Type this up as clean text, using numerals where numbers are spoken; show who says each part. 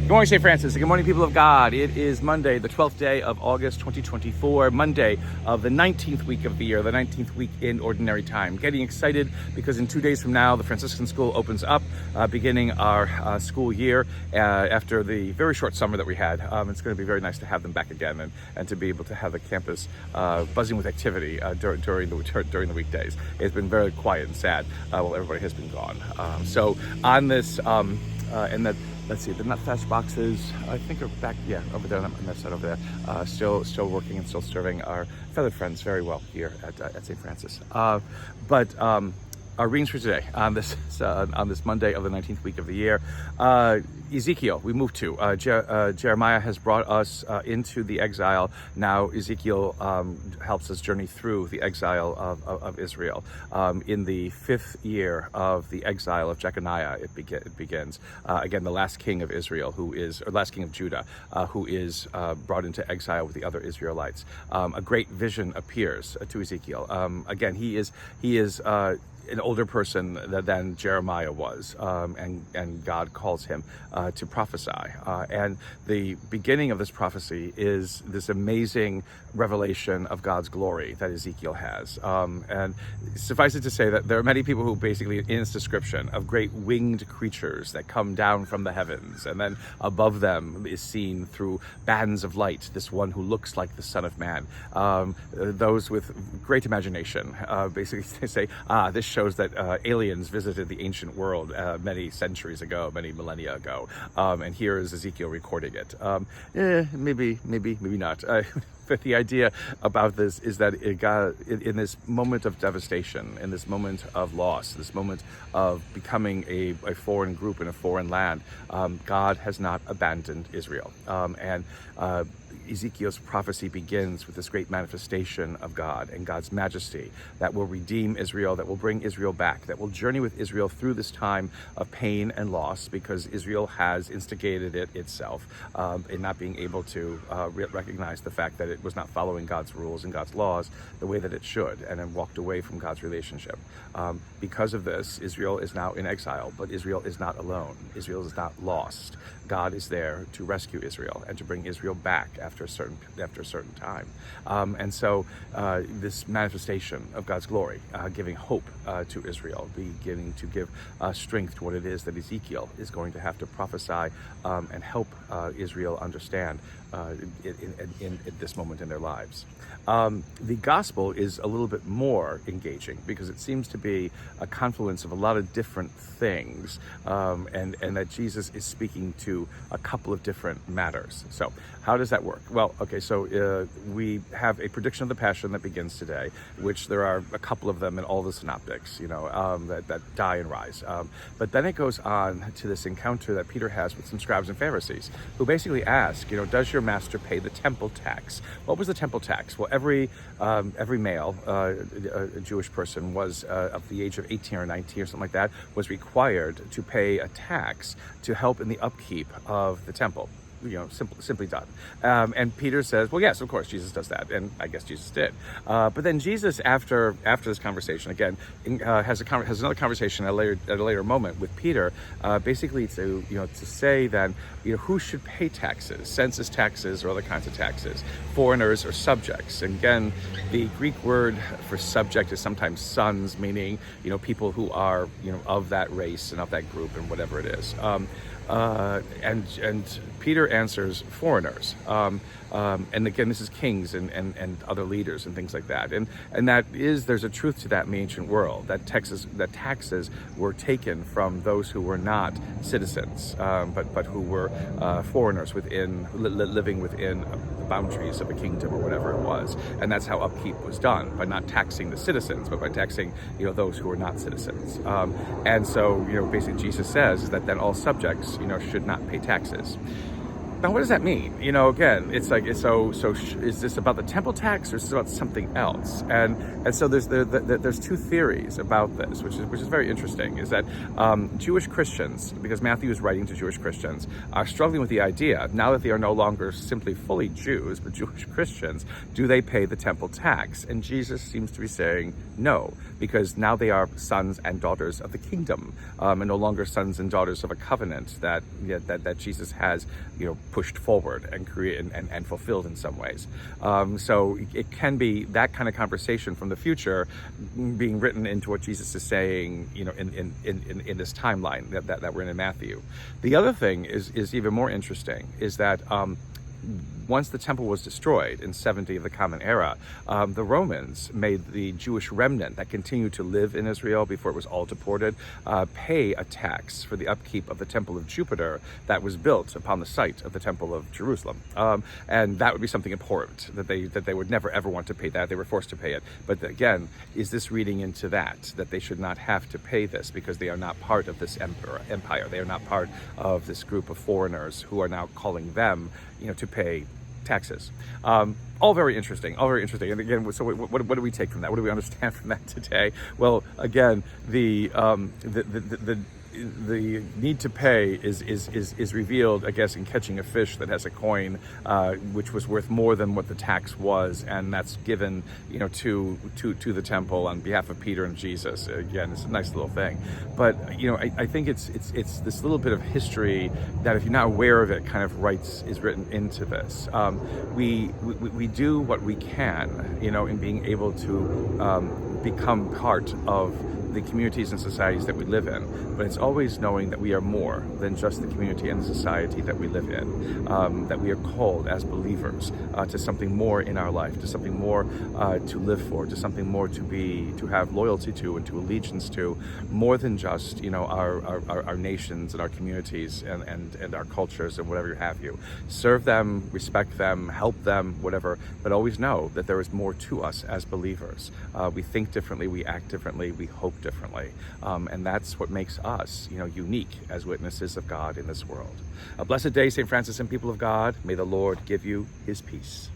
Speaker 1: Good morning, St. Francis. Good morning, people of God. It is Monday, the 12th day of August, 2024, Monday of the 19th week of the year, the 19th week in Ordinary Time. Getting excited because in 2 days from now, the Franciscan School opens up, beginning our school year after the very short summer that we had. It's going to be very nice to have them back again and to be able to have the campus buzzing with activity during the weekdays. It's been very quiet and sad while everybody has been gone. So on this, let's see, the nut thatch boxes, I think are back, over there on that side over there, still working and still serving our feathered friends very well here at St. Francis. Our readings for today on this Monday of the 19th week of the year, Ezekiel, we moved to. Jeremiah has brought us into the exile. Now Ezekiel helps us journey through the exile of Israel. In the 5th year of the exile of Jeconiah, it begins. Again, the last king of Israel, last king of Judah, who is brought into exile with the other Israelites. A great vision appears to Ezekiel. Again, he is an older person than Jeremiah was, and God calls him to prophesy. And the beginning of this prophecy is this amazing revelation of God's glory that Ezekiel has. And suffice it to say that there are many people who basically, in this description of great winged creatures that come down from the heavens, and then above them is seen through bands of light this one who looks like the Son of Man. Those with great imagination basically say, this shows that aliens visited the ancient world many centuries ago, many millennia ago, and here is Ezekiel recording it. Maybe not. But the idea about this is that in this moment of devastation, in this moment of loss, this moment of becoming a foreign group in a foreign land, God has not abandoned Israel. Ezekiel's prophecy begins with this great manifestation of God and God's majesty that will redeem Israel, that will bring Israel back, that will journey with Israel through this time of pain and loss, because Israel has instigated it itself in not being able to recognize the fact that it was not following God's rules and God's laws the way that it should, and then walked away from God's relationship. Because of this, Israel is now in exile, but Israel is not alone. Israel is not lost. God is there to rescue Israel and to bring Israel back after a certain time. And so this manifestation of God's glory, giving hope to Israel, beginning to give strength to what it is that Ezekiel is going to have to prophesy and help Israel understand in this moment in their lives. The gospel is a little bit more engaging because it seems to be a confluence of a lot of different things, and that Jesus is speaking to a couple of different matters. So how does that work? Well, okay, so we have a prediction of the Passion that begins today, which there are a couple of them in all the synoptics, that die and rise. But then it goes on to this encounter that Peter has with some scribes and Pharisees, who basically ask, does your master pay the temple tax? What was the temple tax? Well, every male, a Jewish person, was of the age of 18 or 19 or something like that, was required to pay a tax to help in the upkeep of the temple. Simply done. And Peter says, well, yes, of course, Jesus does that. And I guess Jesus did. But then Jesus, after this conversation, again, has another conversation at a later moment with Peter, basically to say then, who should pay taxes, census taxes or other kinds of taxes, foreigners or subjects. And again, the Greek word for subject is sometimes sons, meaning, people who are, of that race and of that group and whatever it is. And Peter answers foreigners. And again, this is kings and other leaders and things like that. And there's a truth to that in the ancient world, that taxes were taken from those who were not citizens, but who were foreigners living within the boundaries of a kingdom or whatever it was. And that's how upkeep was done, by not taxing the citizens, but by taxing those who were not citizens. And so basically Jesus says that then all subjects should not pay taxes. Now, what does that mean? You know, again, it's like, is this about the temple tax, or is this about something else? And so there's two theories about this, which is very interesting. Is that Jewish Christians, because Matthew is writing to Jewish Christians, are struggling with the idea, now that they are no longer simply fully Jews but Jewish Christians, do they pay the temple tax? And Jesus seems to be saying no, because now they are sons and daughters of the kingdom, and no longer sons and daughters of a covenant that Jesus has, pushed forward and created and fulfilled in some ways. So it can be that kind of conversation from the future being written into what Jesus is saying, in this timeline that we're in Matthew. The other thing is even more interesting, is that once the temple was destroyed in 70 of the Common Era, the Romans made the Jewish remnant that continued to live in Israel before it was all deported pay a tax for the upkeep of the temple of Jupiter that was built upon the site of the temple of Jerusalem. And that would be something abhorrent, that they would never ever want to pay that. They were forced to pay it. But again, is this reading into that they should not have to pay this because they are not part of this empire? They are not part of this group of foreigners who are now calling them, to pay taxes. All very interesting. And again, so what do we take from that? What do we understand from that today? Well, again, the need to pay is revealed, I guess, in catching a fish that has a coin, which was worth more than what the tax was, and that's given, to the temple on behalf of Peter and Jesus. Again, it's a nice little thing, but I think it's this little bit of history that, if you're not aware of it, kind of is written into this. We do what we can, in being able to become part of the communities and societies that we live in, but it's always knowing that we are more than just the community and the society that we live in, that we are called as believers to something more in our life, to something more to live for, to something more to have loyalty to and to allegiance to, more than just our nations and our communities and our cultures and whatever have you. Serve them, respect them, help them, whatever, but always know that there is more to us as believers. We think differently, we act differently, we hope differently, and that's what makes us, unique as witnesses of God in this world. A blessed day, St. Francis and people of God. May the Lord give you his peace.